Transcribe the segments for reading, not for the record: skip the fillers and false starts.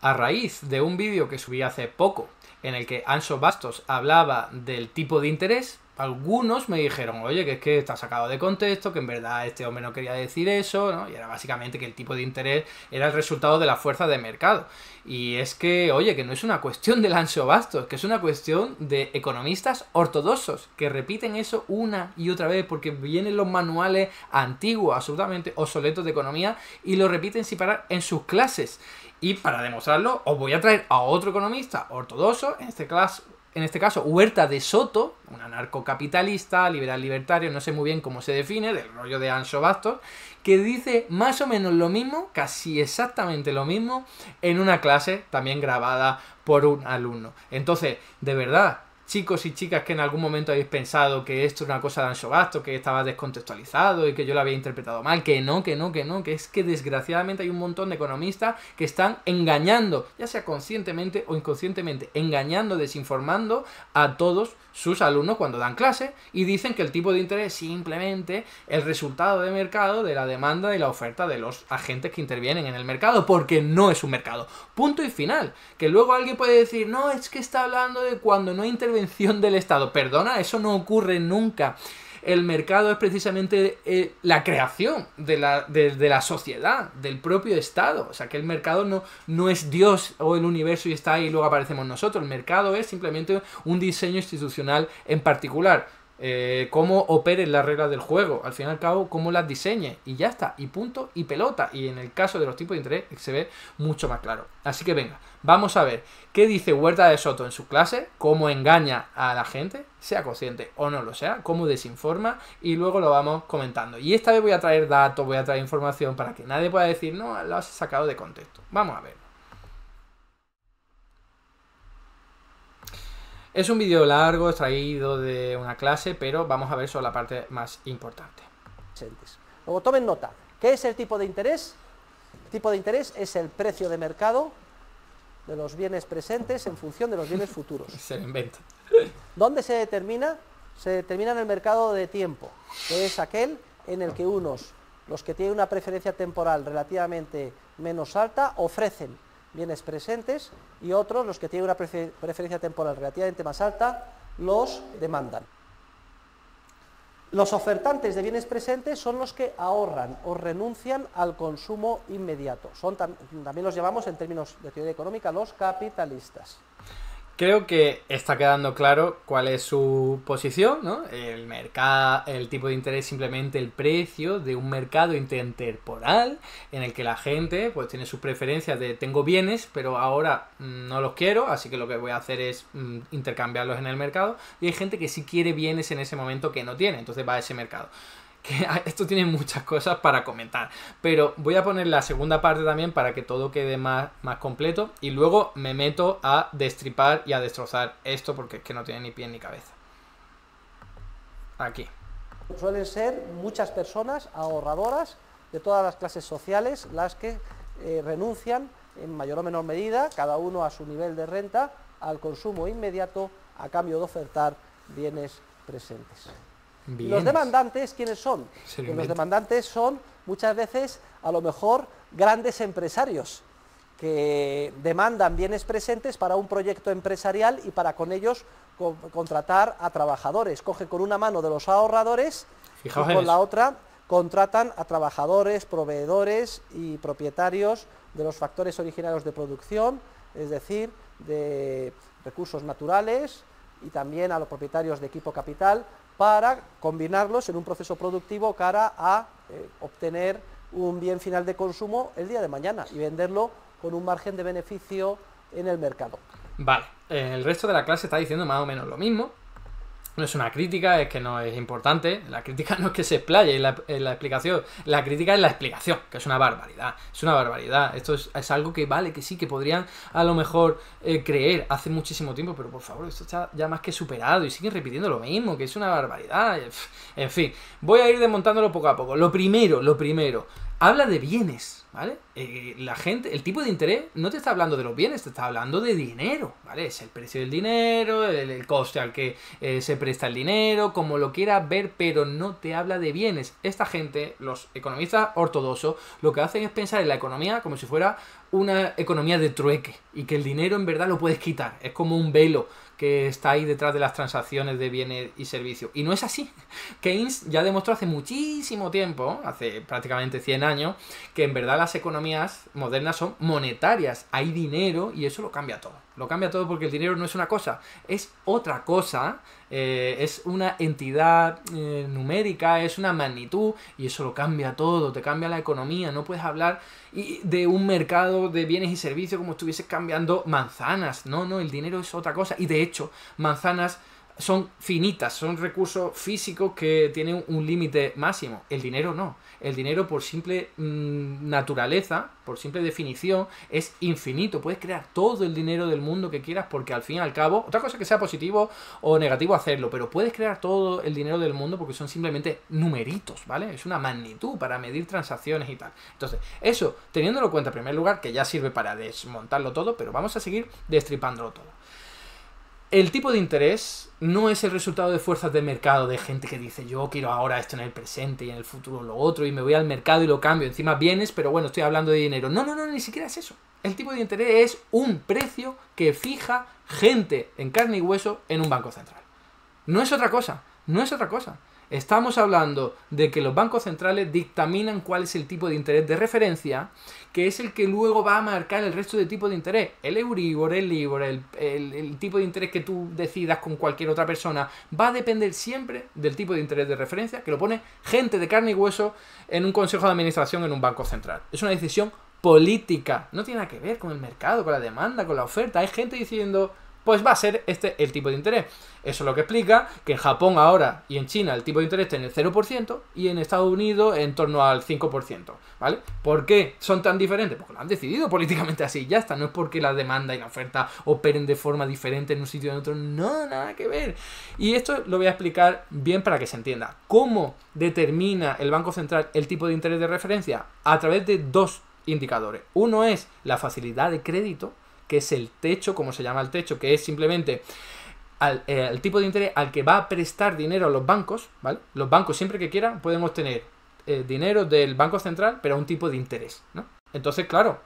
a raíz de un vídeo que subí hace poco, en el que Anxo Bastos hablaba del tipo de interés, algunos me dijeron, oye, que es que está sacado de contexto, que en verdad este hombre no quería decir eso, ¿no? Y era básicamente que el tipo de interés era el resultado de la fuerza de mercado. Y es que, oye, que no es una cuestión del Anxo Bastos, que es una cuestión de economistas ortodoxos, que repiten eso una y otra vez, porque vienen los manuales antiguos, absolutamente obsoletos de economía, y lo repiten sin parar en sus clases. Y para demostrarlo, os voy a traer a otro economista ortodoxo, en este caso Huerta de Soto, un anarcocapitalista, liberal libertario, no sé muy bien cómo se define, del rollo de Anxo Bastos, que dice más o menos lo mismo, casi exactamente lo mismo, en una clase también grabada por un alumno. Entonces, de verdad, chicos y chicas que en algún momento habéis pensado que esto es una cosa de Anxo Bastos, que estaba descontextualizado y que yo lo había interpretado mal, que es que desgraciadamente hay un montón de economistas que están engañando, ya sea conscientemente o inconscientemente, engañando, desinformando a todos sus alumnos cuando dan clase y dicen que el tipo de interés es simplemente el resultado de mercado de la demanda y la oferta de los agentes que intervienen en el mercado, porque no es un mercado. Punto y final. Que luego alguien puede decir, no, es que está hablando de cuando no hay intervención del Estado. Perdona, eso no ocurre nunca. El mercado es precisamente la creación de la sociedad, del propio Estado. O sea, que el mercado no es Dios o el universo y está ahí y luego aparecemos nosotros. El mercado es simplemente un diseño institucional en particular. Cómo operen las reglas del juego, al fin y al cabo, cómo las diseñe, y ya está, y punto, y pelota. Y en el caso de los tipos de interés se ve mucho más claro. Así que venga, vamos a ver qué dice Huerta de Soto en su clase, cómo engaña a la gente, sea consciente o no lo sea, cómo desinforma, y luego lo vamos comentando. Y esta vez voy a traer datos, voy a traer información para que nadie pueda decir, no, lo has sacado de contexto. Vamos a ver. Es un vídeo largo, extraído de una clase, pero vamos a ver solo la parte más importante. Luego tomen nota. ¿Qué es el tipo de interés? El tipo de interés es el precio de mercado de los bienes presentes en función de los bienes futuros. Se lo inventa. ¿Dónde se determina? Se determina en el mercado de tiempo, que es aquel en el que unos, los que tienen una preferencia temporal relativamente menos alta, ofrecen bienes presentes, y otros, los que tienen una preferencia temporal relativamente más alta, los demandan. Los ofertantes de bienes presentes son los que ahorran o renuncian al consumo inmediato. También los llamamos, en términos de teoría económica, los capitalistas. Creo que está quedando claro cuál es su posición, ¿no? El mercado, el tipo de interés es simplemente el precio de un mercado intertemporal en el que la gente pues tiene sus preferencias de tengo bienes, pero ahora no los quiero, así que lo que voy a hacer es intercambiarlos en el mercado, y hay gente que sí quiere bienes en ese momento que no tiene, entonces va a ese mercado. Que esto tiene muchas cosas para comentar, pero voy a poner la segunda parte también para que todo quede más completo, y luego me meto a destripar y a destrozar esto porque es que no tiene ni pie ni cabeza. Aquí. Suelen ser muchas personas ahorradoras de todas las clases sociales las que renuncian en mayor o menor medida, cada uno a su nivel de renta, al consumo inmediato a cambio de ofertar bienes presentes. Bien. ¿Los demandantes quiénes son? Pues los demandantes son muchas veces a lo mejor grandes empresarios que demandan bienes presentes para un proyecto empresarial y para con ellos contratar a trabajadores. Cogen con una mano de los ahorradores y con la otra contratan a trabajadores, proveedores y propietarios de los factores originarios de producción, es decir, de recursos naturales, y también a los propietarios de equipo capital, para combinarlos en un proceso productivo cara a obtener un bien final de consumo el día de mañana y venderlo con un margen de beneficio en el mercado. Vale, el resto de la clase está diciendo más o menos lo mismo. No es una crítica, es que no es importante. La crítica no es que se explaye en la explicación. La crítica es la explicación, que es una barbaridad. Es una barbaridad. Esto es algo que vale, que sí, que podrían a lo mejor creer hace muchísimo tiempo, pero por favor, esto está ya más que superado y siguen repitiendo lo mismo, que es una barbaridad. En fin, voy a ir desmontándolo poco a poco. Lo primero, habla de bienes, ¿vale? la gente, el tipo de interés no te está hablando de los bienes, te está hablando de dinero, ¿vale? Es el precio del dinero, el coste al que se presta el dinero, como lo quieras ver, pero no te habla de bienes. Esta gente, los economistas ortodoxos, lo que hacen es pensar en la economía como si fuera una economía de trueque y que el dinero en verdad lo puedes quitar. Es como un velo que está ahí detrás de las transacciones de bienes y servicios. Y no es así. Keynes ya demostró hace muchísimo tiempo, hace prácticamente 100 años, que en verdad las economías modernas son monetarias. Hay dinero y eso lo cambia todo. Lo cambia todo porque el dinero no es una cosa, es otra cosa. Es una entidad numérica, es una magnitud y eso lo cambia todo, te cambia la economía. No puedes hablar de un mercado de bienes y servicios como estuvieses cambiando manzanas. No, el dinero es otra cosa. Y de hecho, manzanas son finitas, son recursos físicos que tienen un límite máximo. El dinero no. El dinero por simple naturaleza, por simple definición, es infinito. Puedes crear todo el dinero del mundo que quieras porque al fin y al cabo, otra cosa que sea positivo o negativo hacerlo, pero puedes crear todo el dinero del mundo porque son simplemente numeritos, ¿vale? Es una magnitud para medir transacciones y tal. Entonces, eso, teniéndolo en cuenta en primer lugar, que ya sirve para desmontarlo todo, pero vamos a seguir destripándolo todo. El tipo de interés no es el resultado de fuerzas de mercado, de gente que dice yo quiero ahora esto en el presente y en el futuro lo otro y me voy al mercado y lo cambio. Encima bienes, pero bueno, estoy hablando de dinero. No, ni siquiera es eso. El tipo de interés es un precio que fija gente en carne y hueso en un banco central. No es otra cosa, no es otra cosa. Estamos hablando de que los bancos centrales dictaminan cuál es el tipo de interés de referencia, que es el que luego va a marcar el resto de tipos de interés. El Euribor, el Libor, el tipo de interés que tú decidas con cualquier otra persona, va a depender siempre del tipo de interés de referencia que lo pone gente de carne y hueso en un consejo de administración en un banco central. Es una decisión política, no tiene nada que ver con el mercado, con la demanda, con la oferta. Hay gente diciendo, pues va a ser este el tipo de interés. Eso es lo que explica que en Japón ahora y en China el tipo de interés está en el 0% y en Estados Unidos en torno al 5%, ¿vale? ¿Por qué son tan diferentes? Porque lo han decidido políticamente así, ya está. No es porque la demanda y la oferta operen de forma diferente en un sitio y en otro, no, nada que ver. Y esto lo voy a explicar bien para que se entienda. ¿Cómo determina el Banco Central el tipo de interés de referencia? A través de dos indicadores. Uno es la facilidad de crédito, que es el techo, como se llama el techo, que es simplemente el tipo de interés al que va a prestar dinero a los bancos, ¿vale? Los bancos siempre que quieran pueden obtener dinero del Banco Central, pero a un tipo de interés, ¿no? Entonces, claro,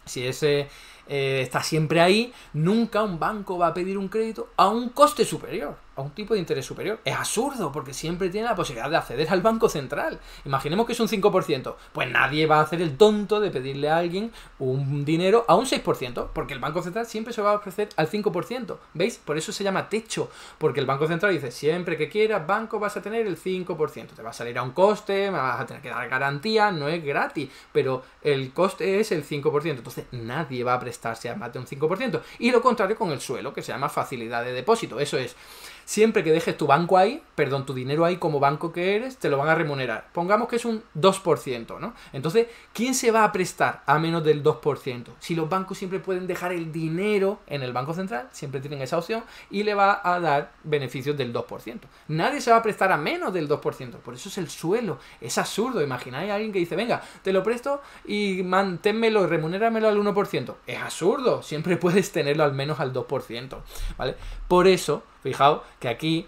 si ese está siempre ahí, nunca un banco va a pedir un crédito a un coste superior, a un tipo de interés superior. Es absurdo, porque siempre tiene la posibilidad de acceder al Banco Central. Imaginemos que es un 5%, pues nadie va a hacer el tonto de pedirle a alguien un dinero a un 6%, porque el Banco Central siempre se va a ofrecer al 5%. ¿Veis? Por eso se llama techo, porque el Banco Central dice, siempre que quieras, banco, vas a tener el 5%. Te va a salir a un coste, me vas a tener que dar garantía, no es gratis, pero el coste es el 5%. Entonces nadie va a prestarse a más de un 5%. Y lo contrario con el suelo, que se llama facilidad de depósito. Eso es, siempre que dejes tu banco ahí, tu dinero ahí como banco que eres, te lo van a remunerar. Pongamos que es un 2%, ¿no? Entonces, ¿quién se va a prestar a menos del 2%? Si los bancos siempre pueden dejar el dinero en el Banco Central, siempre tienen esa opción, y le va a dar beneficios del 2%. Nadie se va a prestar a menos del 2%. Por eso es el suelo. Es absurdo. Imagináis a alguien que dice, venga, te lo presto y manténmelo, remunéramelo al 1%. Es absurdo. Siempre puedes tenerlo al menos al 2%, ¿vale? Por eso, fijaos que aquí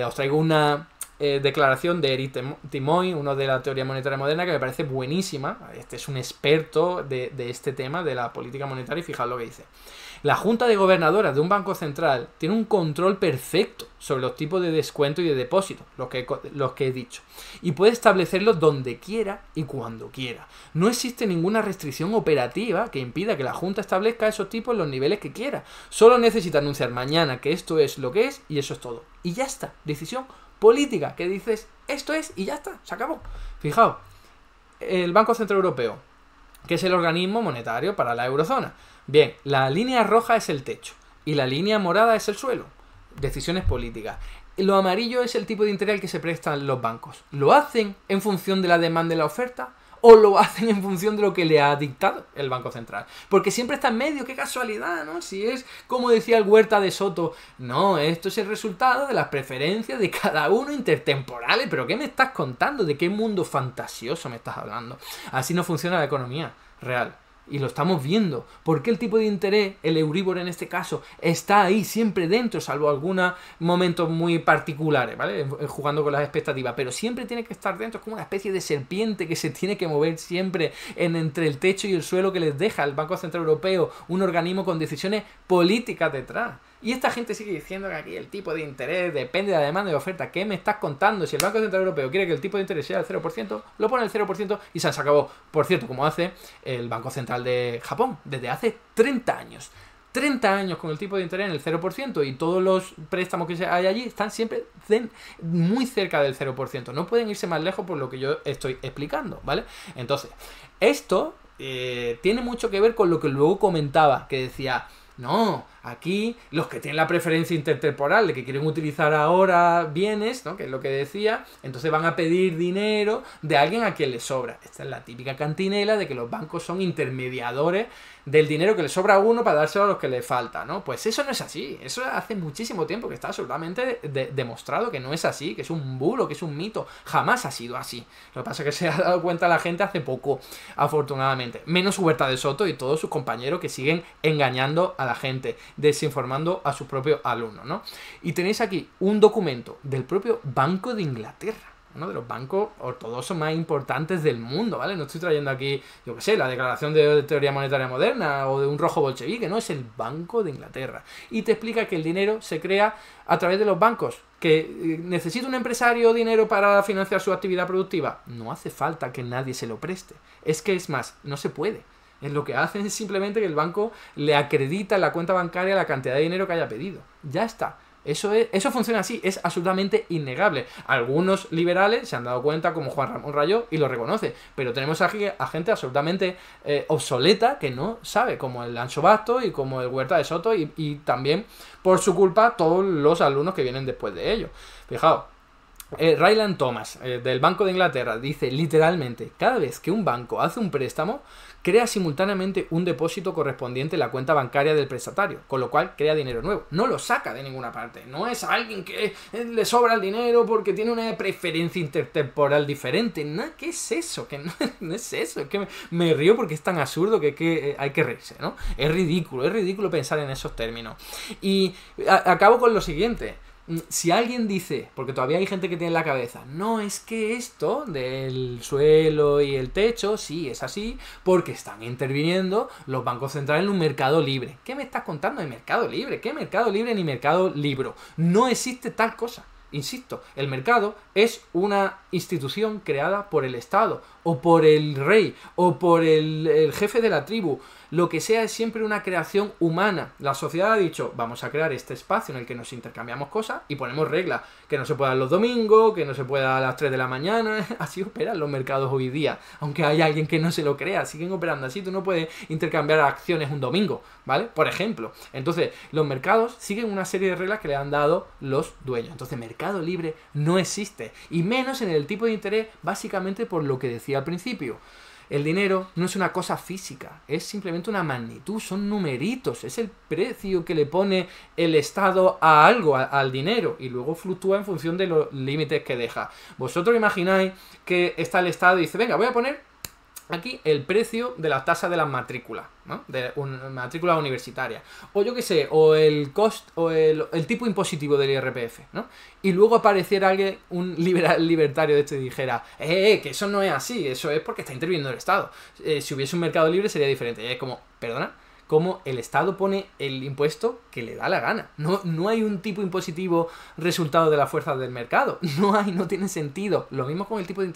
os traigo una declaración de Eric Timoy, uno de la teoría monetaria moderna, que me parece buenísima. Este es un experto de este tema, de la política monetaria, y fijaos lo que dice. La Junta de Gobernadores de un banco central tiene un control perfecto sobre los tipos de descuento y de depósito, los que he dicho, y puede establecerlos donde quiera y cuando quiera. No existe ninguna restricción operativa que impida que la Junta establezca esos tipos en los niveles que quiera. Solo necesita anunciar mañana que esto es lo que es y eso es todo. Y ya está. Decisión política, que dices esto es y ya está, se acabó. Fijaos, el Banco Central Europeo, que es el organismo monetario para la eurozona. Bien, la línea roja es el techo y la línea morada es el suelo. Decisiones políticas. Lo amarillo es el tipo de interés al que se prestan los bancos. ¿Lo hacen en función de la demanda y la oferta o lo hacen en función de lo que le ha dictado el Banco Central. Porque siempre está en medio, qué casualidad, ¿no? Si es, como decía el Huerta de Soto, no, esto es el resultado de las preferencias de cada uno intertemporales. ¿Pero qué me estás contando? ¿De qué mundo fantasioso me estás hablando? Así no funciona la economía real. Y lo estamos viendo. ¿Por qué el tipo de interés, el Euribor en este caso, está ahí siempre dentro, salvo algunos momentos muy particulares, ¿vale? Jugando con las expectativas. Pero siempre tiene que estar dentro. Es como una especie de serpiente que se tiene que mover siempre entre el techo y el suelo que les deja el Banco Central Europeo, un organismo con decisiones políticas detrás. Y esta gente sigue diciendo que aquí el tipo de interés depende de la demanda y oferta. ¿Qué me estás contando? Si el Banco Central Europeo quiere que el tipo de interés sea el 0%, lo pone el 0% y se acabó. Por cierto, como hace el Banco Central de Japón desde hace 30 años. 30 años con el tipo de interés en el 0% y todos los préstamos que hay allí están siempre muy cerca del 0%. No pueden irse más lejos por lo que yo estoy explicando, ¿vale? Entonces, esto tiene mucho que ver con lo que luego comentaba, que decía... No, aquí los que tienen la preferencia intertemporal de que quieren utilizar ahora bienes, ¿no? Que es lo que decía, entonces van a pedir dinero de alguien a quien le sobra. Esta es la típica cantinela de que los bancos son intermediadores del dinero que le sobra a uno para dárselo a los que le falta, ¿no? Pues eso no es así. Eso hace muchísimo tiempo que está absolutamente demostrado que no es así, que es un bulo, que es un mito. Jamás ha sido así. Lo que pasa es que se ha dado cuenta la gente hace poco, afortunadamente. Menos Huerta de Soto y todos sus compañeros que siguen engañando a la gente, desinformando a sus propios alumnos, ¿no? Y tenéis aquí un documento del propio Banco de Inglaterra, uno de los bancos ortodoxos más importantes del mundo, ¿vale? No estoy trayendo aquí, yo qué sé, la declaración de teoría monetaria moderna o de un rojo bolchevique, no, es el Banco de Inglaterra. Y te explica que el dinero se crea a través de los bancos. ¿Que necesita un empresario dinero para financiar su actividad productiva? No hace falta que nadie se lo preste. Es que es más, no se puede. Lo que hacen es simplemente que el banco le acredita en la cuenta bancaria la cantidad de dinero que haya pedido. Ya está. Eso funciona así, es absolutamente innegable. Algunos liberales se han dado cuenta, como Juan Ramón Rayo, y lo reconoce. Pero tenemos aquí a gente absolutamente obsoleta que no sabe, como el Ancho Bastos y como el Huerta de Soto, y también, por su culpa, todos los alumnos que vienen después de ellos. Fijaos. Ryland Thomas, del Banco de Inglaterra, dice literalmente: cada vez que un banco hace un préstamo, crea simultáneamente un depósito correspondiente en la cuenta bancaria del prestatario, con lo cual crea dinero nuevo. No lo saca de ninguna parte. No es alguien que le sobra el dinero porque tiene una preferencia intertemporal diferente. No, ¿qué es eso? Que no es eso. Es que me río porque es tan absurdo que hay que reírse, ¿no? Es ridículo pensar en esos términos. Y acabo con lo siguiente. Si alguien dice, porque todavía hay gente que tiene en la cabeza, no, es que esto del suelo y el techo, sí, es así, porque están interviniendo los bancos centrales en un mercado libre. ¿Qué me estás contando de mercado libre? ¿Qué mercado libre ni mercado libro? No existe tal cosa. Insisto, el mercado es una institución creada por el Estado, o por el rey, o por el jefe de la tribu. Lo que sea es siempre una creación humana. La sociedad ha dicho, vamos a crear este espacio en el que nos intercambiamos cosas y ponemos reglas. Que no se puedan los domingos, que no se pueda a las 3 de la mañana. Así operan los mercados hoy día. Aunque hay alguien que no se lo crea, siguen operando así. Tú no puedes intercambiar acciones un domingo, ¿vale? Por ejemplo. Entonces, los mercados siguen una serie de reglas que le han dado los dueños. Entonces, mercado libre no existe. Y menos en el tipo de interés, básicamente por lo que decía al principio. El dinero no es una cosa física, es simplemente una magnitud, son numeritos, es el precio que le pone el Estado a algo, al dinero, y luego fluctúa en función de los límites que deja. Vosotros imagináis que está el Estado y dice, venga, voy a poner aquí el precio de las tasas de las matrículas, ¿no? De una matrícula universitaria. O yo qué sé, o el o el tipo impositivo del IRPF, ¿no? Y luego apareciera alguien, un libertario de esto y dijera, que eso no es así, eso es porque está interviniendo el Estado. Si hubiese un mercado libre sería diferente. Y es como, ¿perdona? Como el Estado pone el impuesto que le da la gana. No hay un tipo impositivo resultado de las fuerzas del mercado. No tiene sentido. Lo mismo con el tipo de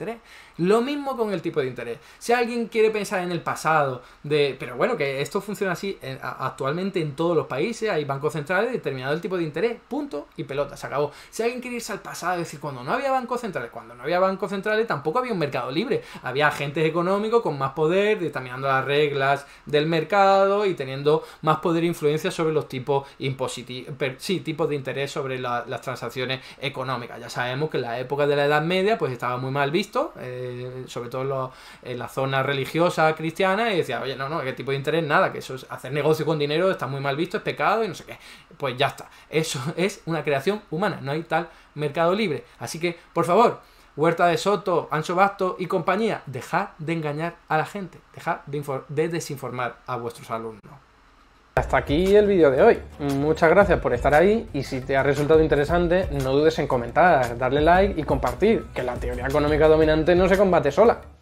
interés. Si alguien quiere pensar en el pasado, pero bueno, que esto funciona así actualmente en todos los países, hay bancos centrales determinado el tipo de interés, punto y pelota, se acabó. Si alguien quiere irse al pasado, es decir, cuando no había bancos centrales tampoco había un mercado libre. Había agentes económicos con más poder, determinando las reglas del mercado y teniendo más poder e influencia sobre los tipos impositivos, tipos de interés sobre las transacciones económicas. Ya sabemos que en la época de la Edad Media pues estaba muy mal visto, sobre todo en la zona religiosa cristiana, y decía, oye, no, ¿qué tipo de interés? Nada, que eso es hacer negocio con dinero, está muy mal visto, es pecado y no sé qué. Pues ya está, eso es una creación humana, no hay tal mercado libre. Así que, por favor, Huerta de Soto, Ancho Bastos y compañía, dejad de engañar a la gente, dejad de desinformar a vuestros alumnos. Hasta aquí el vídeo de hoy. Muchas gracias por estar ahí y si te ha resultado interesante, no dudes en comentar, darle like y compartir, que la teoría económica dominante no se combate sola.